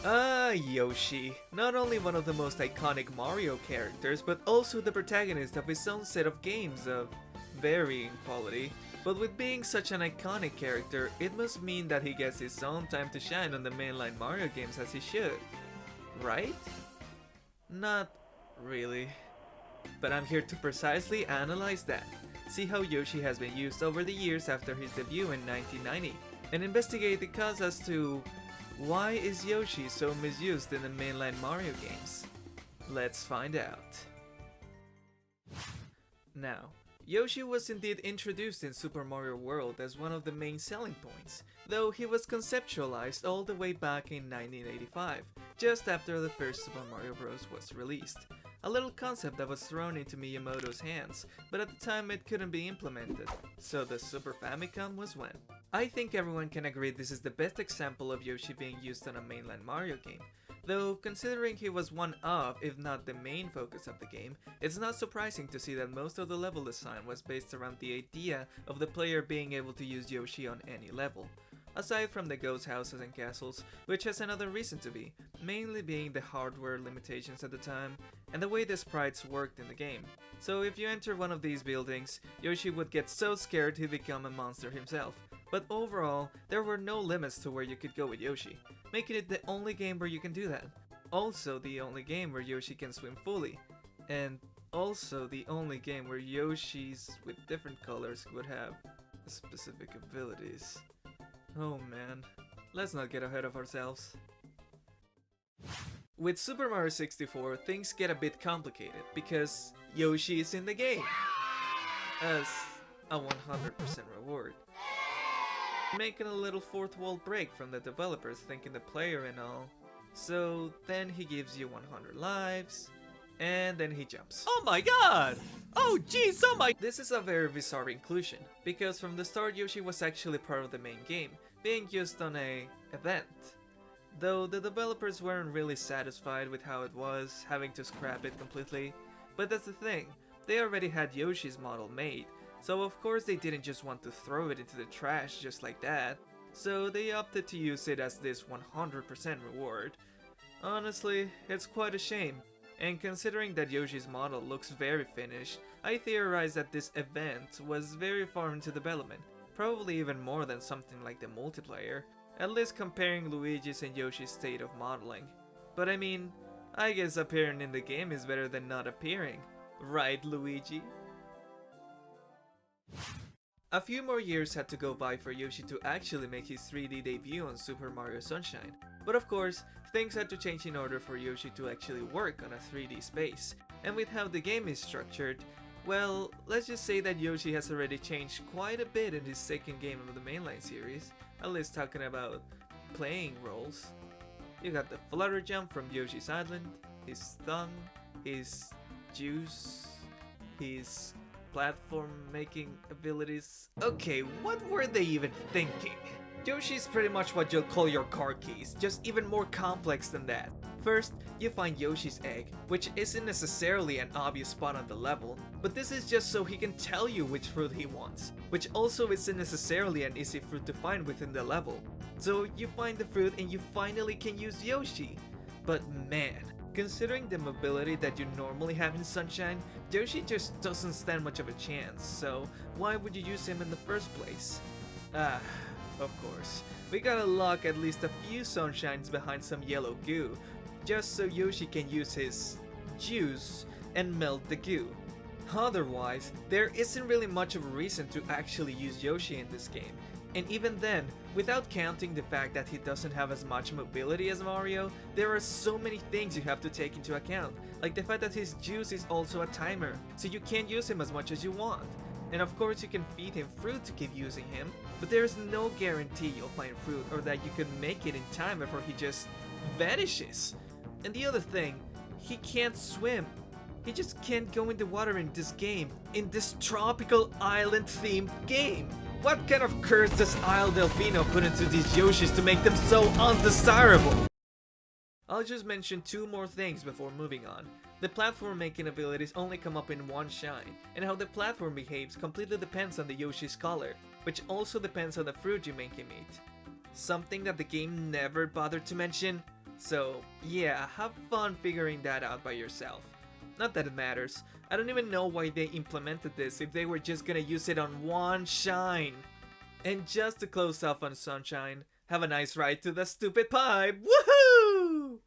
Yoshi. Not only one of the most iconic Mario characters, but also the protagonist of his own set of games of varying quality. But with being such an iconic character, it must mean that he gets his own time to shine on the mainline Mario games as he should. Right? Not really. But I'm here to precisely analyze that. See how Yoshi has been used over the years after his debut in 1990, and investigate the cause as to why is Yoshi so misused in the mainline Mario games? Let's find out. Now, Yoshi was indeed introduced in Super Mario World as one of the main selling points, though he was conceptualized all the way back in 1985, just after the first Super Mario Bros. Was released. A little concept that was thrown into Miyamoto's hands, but at the time it couldn't be implemented, so the Super Famicom was when. I think everyone can agree this is the best example of Yoshi being used on a mainline Mario game. Though, considering he was one of, if not the main focus of the game, it's not surprising to see that most of the level design was based around the idea of the player being able to use Yoshi on any level. Aside from the ghost houses and castles, which has another reason to be, mainly being the hardware limitations at the time, and the way the sprites worked in the game. So if you enter one of these buildings, Yoshi would get so scared he'd become a monster himself. But overall, there were no limits to where you could go with Yoshi, making it the only game where you can do that. Also the only game where Yoshi can swim fully, and also the only game where Yoshis with different colors would have specific abilities. Oh man, let's not get ahead of ourselves. With Super Mario 64, things get a bit complicated because Yoshi is in the game as a 100% reward, making a little fourth wall break from the developers thinking the player and all. So then he gives you 100 lives, and then he jumps. Oh my god! Oh jeez, oh my... This is a very bizarre inclusion, because from the start Yoshi was actually part of the main game, being used on a event. Though the developers weren't really satisfied with how it was, having to scrap it completely. But that's the thing, they already had Yoshi's model made, so of course they didn't just want to throw it into the trash just like that. So they opted to use it as this 100% reward. Honestly, it's quite a shame. And considering that Yoshi's model looks very finished, I theorize that this event was very far into development, probably even more than something like the multiplayer, at least comparing Luigi's and Yoshi's state of modeling. But I mean, I guess appearing in the game is better than not appearing, right Luigi? A few more years had to go by for Yoshi to actually make his 3D debut on Super Mario Sunshine, but of course, things had to change in order for Yoshi to actually work on a 3D space, and with how the game is structured, well, let's just say that Yoshi has already changed quite a bit in his second game of the mainline series, at least talking about playing roles. You got the flutter jump from Yoshi's Island, his tongue, his juice, his platform making abilities. Okay, what were they even thinking? Yoshi's pretty much what you'll call your car keys, just even more complex than that. First, you find Yoshi's egg, which isn't necessarily an obvious spot on the level, but this is just so he can tell you which fruit he wants, which also isn't necessarily an easy fruit to find within the level. So you find the fruit and you finally can use Yoshi. But man, considering the mobility that you normally have in Sunshine, Yoshi just doesn't stand much of a chance, so why would you use him in the first place? Of course, we gotta lock at least a few Sunshines behind some yellow goo, just so Yoshi can use his juice and melt the goo. Otherwise, there isn't really much of a reason to actually use Yoshi in this game. And even then, without counting the fact that he doesn't have as much mobility as Mario, there are so many things you have to take into account, like the fact that his juice is also a timer, so you can't use him as much as you want. And of course you can feed him fruit to keep using him, but there is no guarantee you'll find fruit or that you can make it in time before he just vanishes. And the other thing, he can't swim. He just can't go in the water in this game, in this tropical island themed game. What kind of curse does Isle Delfino put into these Yoshis to make them so undesirable? I'll just mention two more things before moving on. The platform making abilities only come up in one shine, and how the platform behaves completely depends on the Yoshi's color, which also depends on the fruit you make him eat. Something that the game never bothered to mention, So yeah, have fun figuring that out by yourself. Not that it matters. I don't even know why they implemented this if they were just gonna use it on one shine. And just to close off on Sunshine, have a nice ride to the stupid pipe. Woohoo!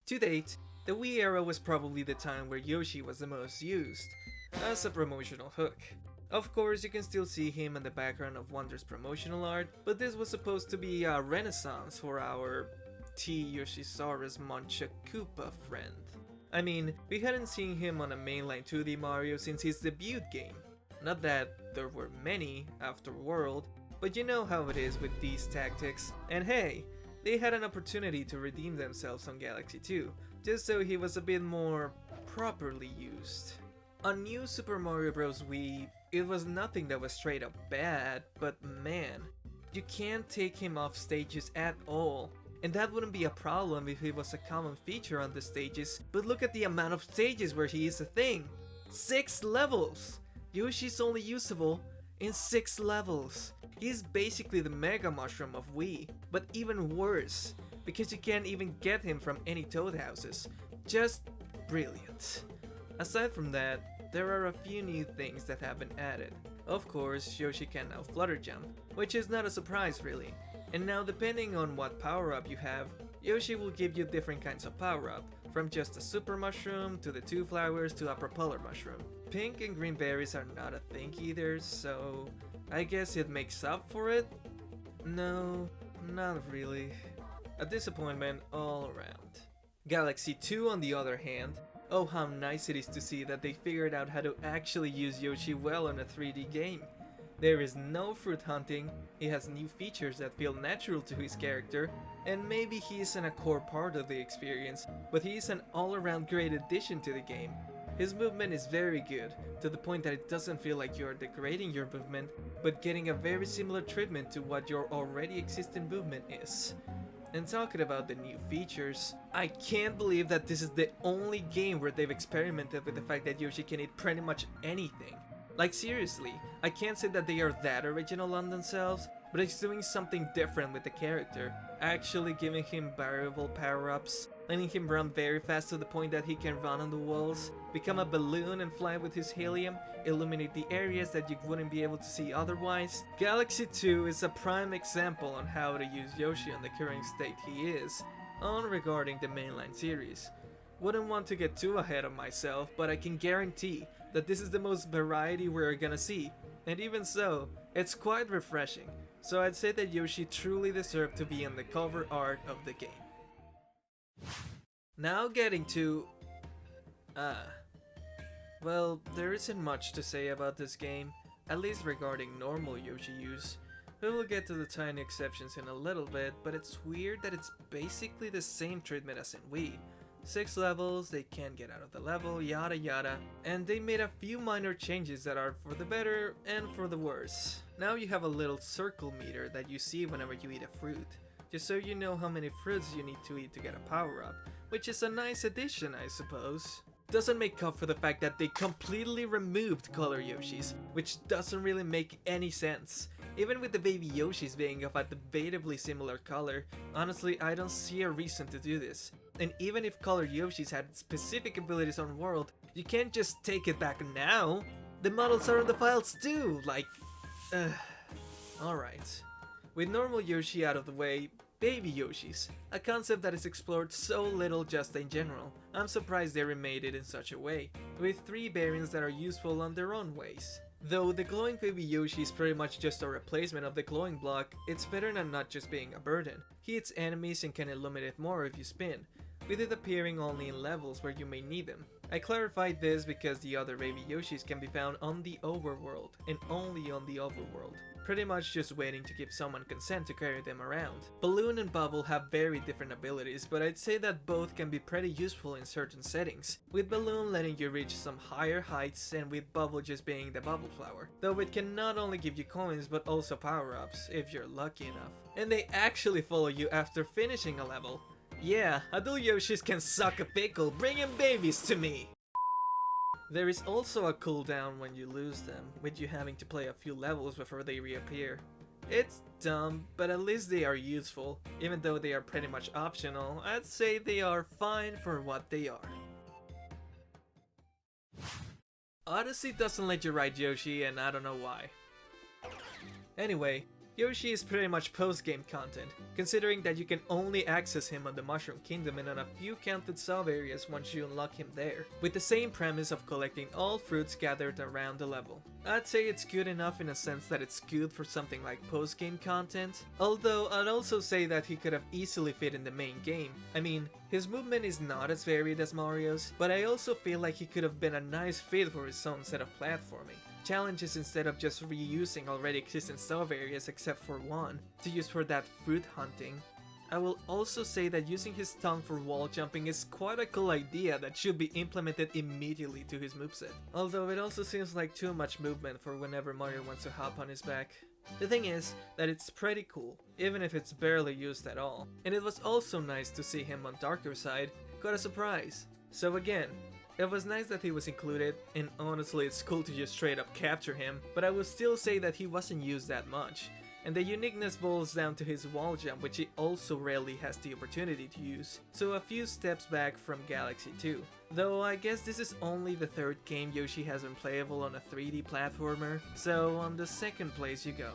To date, the Wii era was probably the time where Yoshi was the most used, as a promotional hook. Of course, you can still see him in the background of Wonder's promotional art, but this was supposed to be a renaissance for our T. Yoshisaurus Muncha Koopa friend. I mean, we hadn't seen him on a mainline 2D Mario since his debut game. Not that there were many after World, but you know how it is with these tactics. And hey, they had an opportunity to redeem themselves on Galaxy 2, just so he was a bit more properly used. On New Super Mario Bros. Wii, it was nothing that was straight up bad, but man, you can't take him off stages at all. And that wouldn't be a problem if he was a common feature on the stages, but look at the amount of stages where he is a thing. 6 levels! Yoshi's only usable in 6 levels. He's basically the Mega Mushroom of Wii, but even worse, because you can't even get him from any Toad houses. Just brilliant. Aside from that, there are a few new things that have been added. Of course, Yoshi can now flutter jump, which is not a surprise really. And now depending on what power-up you have, Yoshi will give you different kinds of power-up, from just a super mushroom to the 2 flowers to a propeller mushroom. Pink and green berries are not a thing either, so I guess it makes up for it? No, not really. A disappointment all around. Galaxy 2 on the other hand, oh how nice it is to see that they figured out how to actually use Yoshi well in a 3D game. There is no fruit hunting, he has new features that feel natural to his character, and maybe he isn't a core part of the experience, but he is an all-around great addition to the game. His movement is very good, to the point that it doesn't feel like you are degrading your movement, but getting a very similar treatment to what your already existing movement is. And talking about the new features, I can't believe that this is the only game where they've experimented with the fact that Yoshi can eat pretty much anything. Like seriously, I can't say that they are that original on themselves, but it's doing something different with the character, actually giving him variable power-ups, letting him run very fast to the point that he can run on the walls, become a balloon and fly with his helium, illuminate the areas that you wouldn't be able to see otherwise. Galaxy 2 is a prime example on how to use Yoshi on the current state he is, on regarding the mainline series. Wouldn't want to get too ahead of myself, but I can guarantee that this is the most variety we're gonna see, and even so, it's quite refreshing, so I'd say that Yoshi truly deserved to be in the cover art of the game. Now getting to... well, there isn't much to say about this game, at least regarding normal Yoshi use. We will get to the tiny exceptions in a little bit, but it's weird that it's basically the same treatment as in Wii. 6 levels, they can't get out of the level, yada yada, and they made a few minor changes that are for the better and for the worse. Now you have a little circle meter that you see whenever you eat a fruit, just so you know how many fruits you need to eat to get a power up, which is a nice addition I suppose. Doesn't make up for the fact that they completely removed color Yoshis, which doesn't really make any sense. Even with the baby Yoshis being of a debatably similar color, honestly I don't see a reason to do this. And even if color Yoshis had specific abilities on World, you can't just take it back now. The models are on the files too, like... Alright. With normal Yoshi out of the way, baby Yoshis, a concept that is explored so little just in general. I'm surprised they remade it in such a way, with 3 variants that are useful on their own ways. Though the glowing baby Yoshi is pretty much just a replacement of the glowing block, it's better than not just being a burden. He hits enemies and can illuminate more if you spin, with it appearing only in levels where you may need them. I clarified this because the other baby Yoshis can be found on the overworld, and only on the overworld. Pretty much just waiting to give someone consent to carry them around. Balloon and Bubble have very different abilities, but I'd say that both can be pretty useful in certain settings, with Balloon letting you reach some higher heights and with Bubble just being the bubble flower. Though it can not only give you coins but also power-ups, if you're lucky enough. And they actually follow you after finishing a level. Yeah, adult Yoshis can suck a pickle, bringing babies to me! There is also a cooldown when you lose them, with you having to play a few levels before they reappear. It's dumb, but at least they are useful. Even though they are pretty much optional, I'd say they are fine for what they are. Odyssey doesn't let you ride Yoshi, and I don't know why. Anyway, Yoshi is pretty much post-game content, considering that you can only access him on the Mushroom Kingdom and on a few counted sub-areas once you unlock him there, with the same premise of collecting all fruits gathered around the level. I'd say it's good enough in a sense that it's good for something like post-game content, although I'd also say that he could have easily fit in the main game. I mean, his movement is not as varied as Mario's, but I also feel like he could have been a nice fit for his own set of platforming. Challenges instead of just reusing already existing sub-areas except for one to use for that fruit hunting. I will also say that using his tongue for wall jumping is quite a cool idea that should be implemented immediately to his moveset. Although it also seems like too much movement for whenever Mario wants to hop on his back. The thing is that it's pretty cool, even if it's barely used at all. And it was also nice to see him on Darker Side, quite a surprise. So again, it was nice that he was included, and honestly it's cool to just straight up capture him, but I would still say that he wasn't used that much. And the uniqueness boils down to his wall jump, which he also rarely has the opportunity to use, so a few steps back from Galaxy 2. Though I guess this is only the third game Yoshi has been playable on a 3D platformer, so on the second place you go.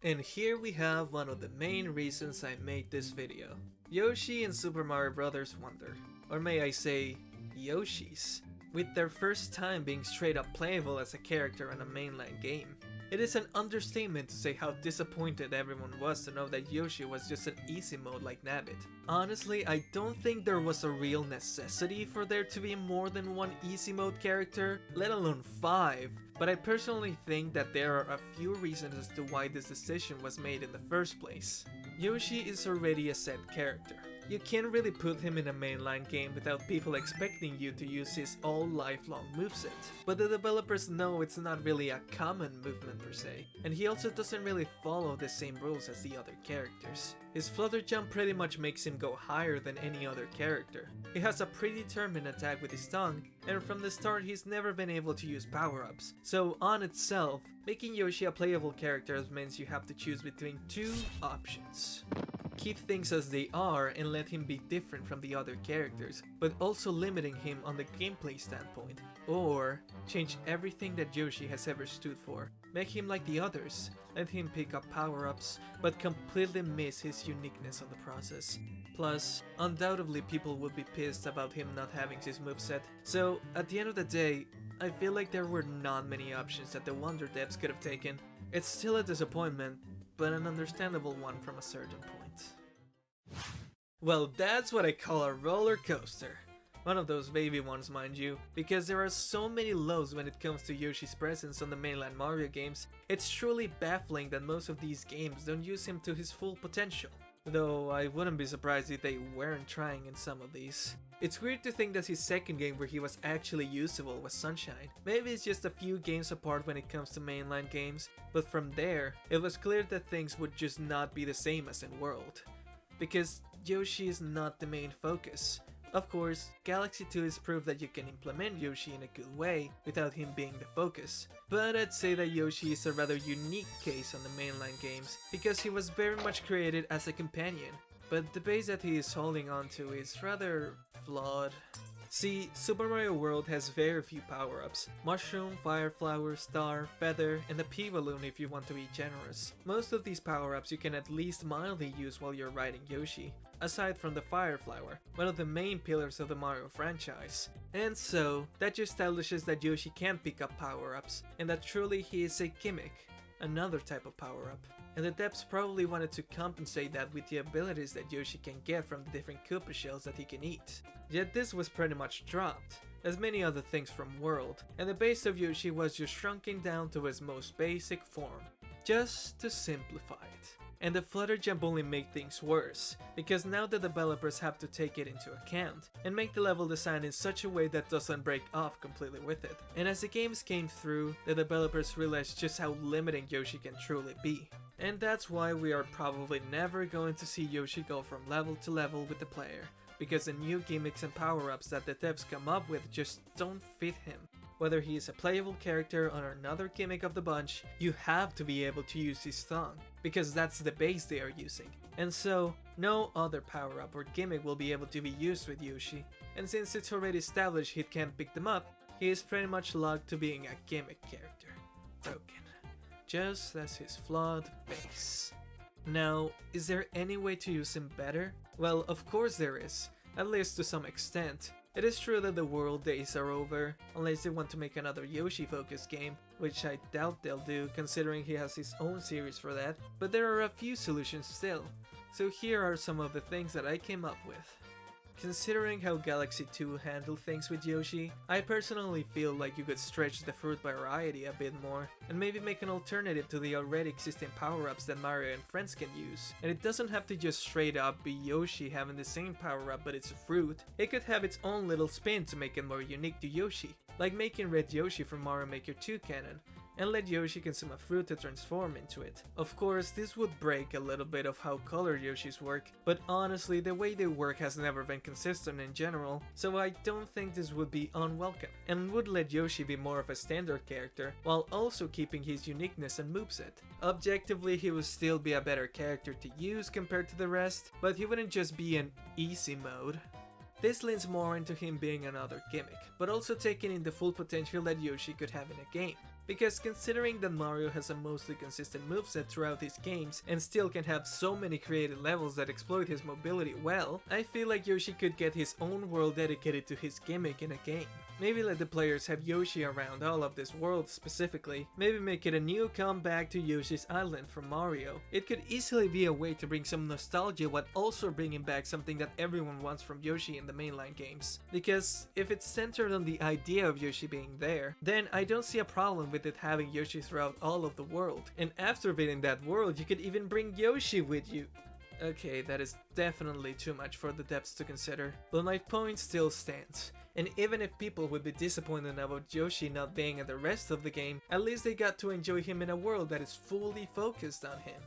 And here we have one of the main reasons I made this video. Yoshi and Super Mario Bros. Wonder. Or may I say, Yoshis, with their first time being straight up playable as a character in a mainline game. It is an understatement to say how disappointed everyone was to know that Yoshi was just an easy mode like Nabbit. Honestly, I don't think there was a real necessity for there to be more than one easy mode character, let alone 5, but I personally think that there are a few reasons as to why this decision was made in the first place. Yoshi is already a set character. You can't really put him in a mainline game without people expecting you to use his all-lifelong moveset. But the developers know it's not really a common movement per se, and he also doesn't really follow the same rules as the other characters. His flutter jump pretty much makes him go higher than any other character. He has a predetermined attack with his tongue, and from the start he's never been able to use power-ups. So on itself, making Yoshi a playable character means you have to choose between two options. Keep things as they are and let him be different from the other characters, but also limiting him on the gameplay standpoint. Or change everything that Yoshi has ever stood for. Make him like the others. Let him pick up power-ups, but completely miss his uniqueness on the process. Plus, undoubtedly people would be pissed about him not having his moveset. So, at the end of the day, I feel like there were not many options that the Wonder Devs could have taken. It's still a disappointment, but an understandable one from a certain point. Well, that's what I call a roller coaster. One of those baby ones, mind you, because there are so many lows when it comes to Yoshi's presence on the mainline Mario games. It's truly baffling that most of these games don't use him to his full potential. Though I wouldn't be surprised if they weren't trying in some of these. It's weird to think that his second game where he was actually usable was Sunshine. Maybe it's just a few games apart when it comes to mainline games, but from there, it was clear that things would just not be the same as in World. Because Yoshi is not the main focus. Of course, Galaxy 2 is proof that you can implement Yoshi in a good way without him being the focus. But I'd say that Yoshi is a rather unique case on the mainline games because he was very much created as a companion, but the base that he is holding on to is rather flawed. See, Super Mario World has very few power-ups. Mushroom, Fire Flower, Star, Feather, and the P-Balloon if you want to be generous. Most of these power-ups you can at least mildly use while you're riding Yoshi, aside from the Fire Flower, one of the main pillars of the Mario franchise. And so, that just establishes that Yoshi can pick up power-ups, and that truly he is a gimmick, another type of power-up. And the devs probably wanted to compensate that with the abilities that Yoshi can get from the different Koopa shells that he can eat. Yet this was pretty much dropped, as many other things from World, and the base of Yoshi was just shrunken down to its most basic form, just to simplify it. And the flutter jump only made things worse, because now the developers have to take it into account, and make the level design in such a way that doesn't break off completely with it. And as the games came through, the developers realized just how limiting Yoshi can truly be. And that's why we are probably never going to see Yoshi go from level to level with the player, because the new gimmicks and power-ups that the devs come up with just don't fit him. Whether he is a playable character or another gimmick of the bunch, you have to be able to use his thong, because that's the base they are using. And so, no other power-up or gimmick will be able to be used with Yoshi, and since it's already established he can't pick them up, he is pretty much locked to being a gimmick character. Broken. Just as his flawed base. Now, is there any way to use him better? Well, of course there is, at least to some extent. It is true that the world days are over, unless they want to make another Yoshi-focused game, which I doubt they'll do considering he has his own series for that, but there are a few solutions still. So here are some of the things that I came up with. Considering how Galaxy 2 handled things with Yoshi, I personally feel like you could stretch the fruit variety a bit more, and maybe make an alternative to the already existing power-ups that Mario and friends can use. And it doesn't have to just straight up be Yoshi having the same power-up but it's a fruit. It could have its own little spin to make it more unique to Yoshi, like making Red Yoshi from Mario Maker 2 canon, and let Yoshi consume a fruit to transform into it. Of course, this would break a little bit of how colored Yoshis work, but honestly the way they work has never been consistent in general, so I don't think this would be unwelcome, and would let Yoshi be more of a standard character, while also keeping his uniqueness and moveset. Objectively, he would still be a better character to use compared to the rest, but he wouldn't just be in easy mode. This leans more into him being another gimmick, but also taking in the full potential that Yoshi could have in a game. Because considering that Mario has a mostly consistent moveset throughout his games and still can have so many created levels that exploit his mobility well, I feel like Yoshi could get his own world dedicated to his gimmick in a game. Maybe let the players have Yoshi around all of this world specifically. Maybe make it a new comeback to Yoshi's Island from Mario. It could easily be a way to bring some nostalgia while also bringing back something that everyone wants from Yoshi in the mainline games. Because if it's centered on the idea of Yoshi being there, then I don't see a problem with it having Yoshi throughout all of the world. And after beating that world, you could even bring Yoshi with you. Okay, that is definitely too much for the devs to consider, but my point still stands. And even if people would be disappointed about Yoshi not being in the rest of the game, at least they got to enjoy him in a world that is fully focused on him.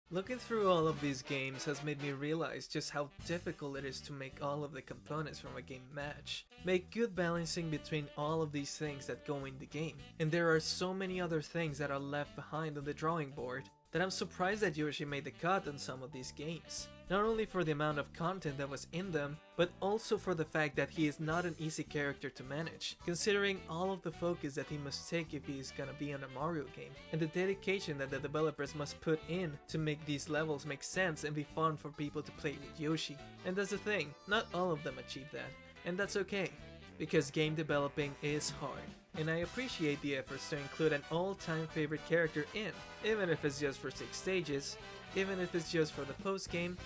Looking through all of these games has made me realize just how difficult it is to make all of the components from a game match. Make good balancing between all of these things that go in the game. And there are so many other things that are left behind on the drawing board that I'm surprised that Yoshi made the cut on some of these games. Not only for the amount of content that was in them, but also for the fact that he is not an easy character to manage, considering all of the focus that he must take if he is gonna be on a Mario game, and the dedication that the developers must put in to make these levels make sense and be fun for people to play with Yoshi. And that's the thing, not all of them achieve that, and that's okay, because game developing is hard. And I appreciate the efforts to include an all-time favorite character in, even if it's just for 6 stages, even if it's just for the post-game,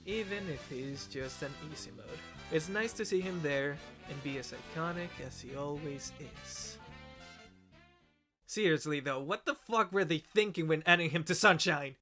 even if he's just an easy mode. It's nice to see him there and be as iconic as he always is. Seriously though, what the fuck were they thinking when adding him to Sunshine?